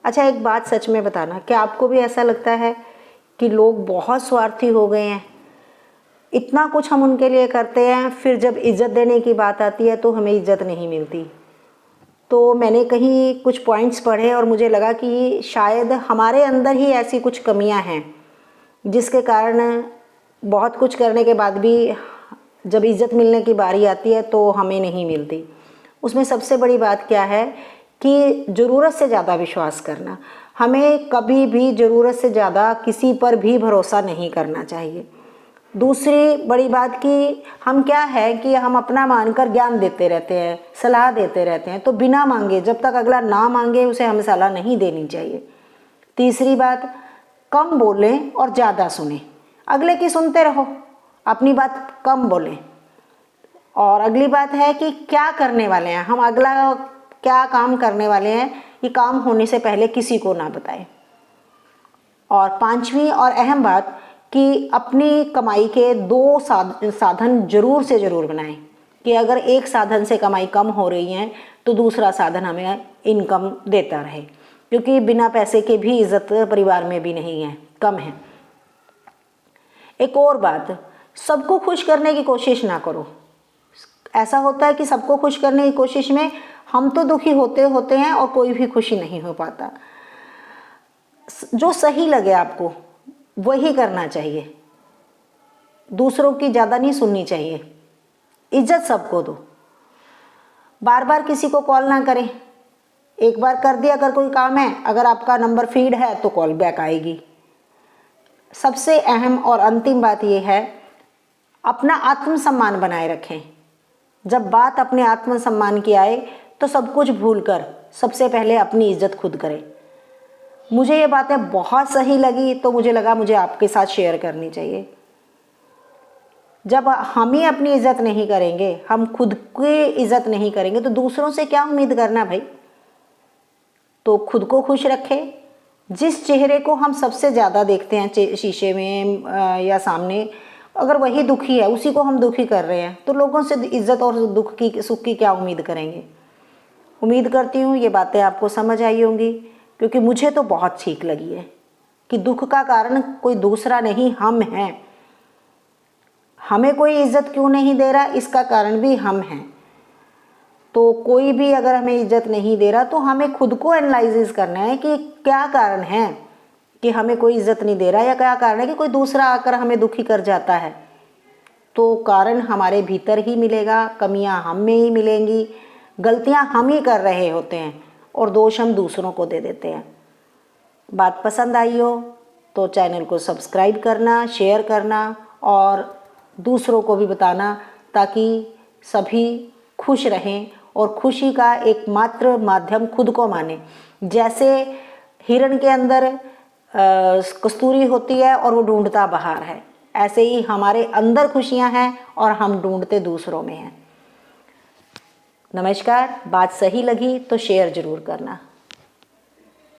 अच्छा, एक बात सच में बताना, क्या आपको भी ऐसा लगता है कि लोग बहुत स्वार्थी हो गए हैं? इतना कुछ हम उनके लिए करते हैं, फिर जब इज़्ज़त देने की बात आती है तो हमें इज़्ज़त नहीं मिलती। तो मैंने कहीं कुछ पॉइंट्स पढ़े और मुझे लगा कि शायद हमारे अंदर ही ऐसी कुछ कमियां हैं जिसके कारण बहुत कुछ करने के बाद भी जब इज़्ज़त मिलने की बारी आती है तो हमें नहीं मिलती। उसमें सबसे बड़ी बात क्या है कि ज़रूरत से ज़्यादा विश्वास करना। हमें कभी भी ज़रूरत से ज़्यादा किसी पर भी भरोसा नहीं करना चाहिए। दूसरी बड़ी बात कि हम क्या है कि हम अपना मानकर ज्ञान देते रहते हैं, सलाह देते रहते हैं, तो बिना मांगे, जब तक अगला ना मांगे उसे हमें सलाह नहीं देनी चाहिए। तीसरी बात, कम बोलें और ज़्यादा सुनें। अगले की सुनते रहो, अपनी बात कम बोलें। और अगली बात है कि क्या करने वाले हैं हम, अगला क्या काम करने वाले हैं, ये काम होने से पहले किसी को ना बताएं। और पांचवी और अहम बात कि अपनी कमाई के दो साधन जरूर से जरूर बनाएं कि अगर एक साधन से कमाई कम हो रही है तो दूसरा साधन हमें इनकम देता रहे, क्योंकि बिना पैसे के भी इज्जत परिवार में भी नहीं है, कम है। एक और बात, सबको खुश करने की कोशिश ना करो। ऐसा होता है कि सबको खुश करने की कोशिश में हम तो दुखी होते हैं और कोई भी खुशी नहीं हो पाता। जो सही लगे आपको वही करना चाहिए, दूसरों की ज़्यादा नहीं सुननी चाहिए। इज्जत सबको दो। बार बार किसी को कॉल ना करें, एक बार कर दिया अगर कोई काम है, अगर आपका नंबर फीड है तो कॉल बैक आएगी। सबसे अहम और अंतिम बात यह है, अपना आत्मसम्मान बनाए रखें। जब बात अपने आत्मसम्मान की आए तो सब कुछ भूलकर सबसे पहले अपनी इज्जत खुद करें। मुझे ये बातें बहुत सही लगी तो मुझे लगा मुझे आपके साथ शेयर करनी चाहिए। जब हम ही अपनी इज्जत नहीं करेंगे, हम खुद की इज्जत नहीं करेंगे तो दूसरों से क्या उम्मीद करना भाई। तो खुद को खुश रखें। जिस चेहरे को हम सबसे ज़्यादा देखते हैं शीशे में या सामने, अगर वही दुखी है, उसी को हम दुखी कर रहे हैं, तो लोगों से इज्जत और दुख की सुख की क्या उम्मीद करेंगे। उम्मीद करती हूँ ये बातें आपको समझ आई होंगी, क्योंकि मुझे तो बहुत ठीक लगी है कि दुख का कारण कोई दूसरा नहीं, हम हैं। हमें कोई इज्जत क्यों नहीं दे रहा, इसका कारण भी हम हैं। तो कोई भी अगर हमें इज्जत नहीं दे रहा तो हमें खुद को एनालाइसिस करना है कि क्या कारण है कि हमें कोई इज्जत नहीं दे रहा, या क्या कारण है कि कोई दूसरा आकर हमें दुखी कर जाता है। तो कारण हमारे भीतर ही मिलेगा, कमियां हम में ही मिलेंगी, गलतियां हम ही कर रहे होते हैं और दोष हम दूसरों को दे देते हैं। बात पसंद आई हो तो चैनल को सब्सक्राइब करना, शेयर करना और दूसरों को भी बताना, ताकि सभी खुश रहें और खुशी का एकमात्र माध्यम खुद को माने। जैसे हिरण के अंदर कस्तूरी होती है और वो ढूंढता बाहर है, ऐसे ही हमारे अंदर खुशियां हैं और हम ढूंढते दूसरों में हैं। नमस्कार। बात सही लगी तो शेयर जरूर करना।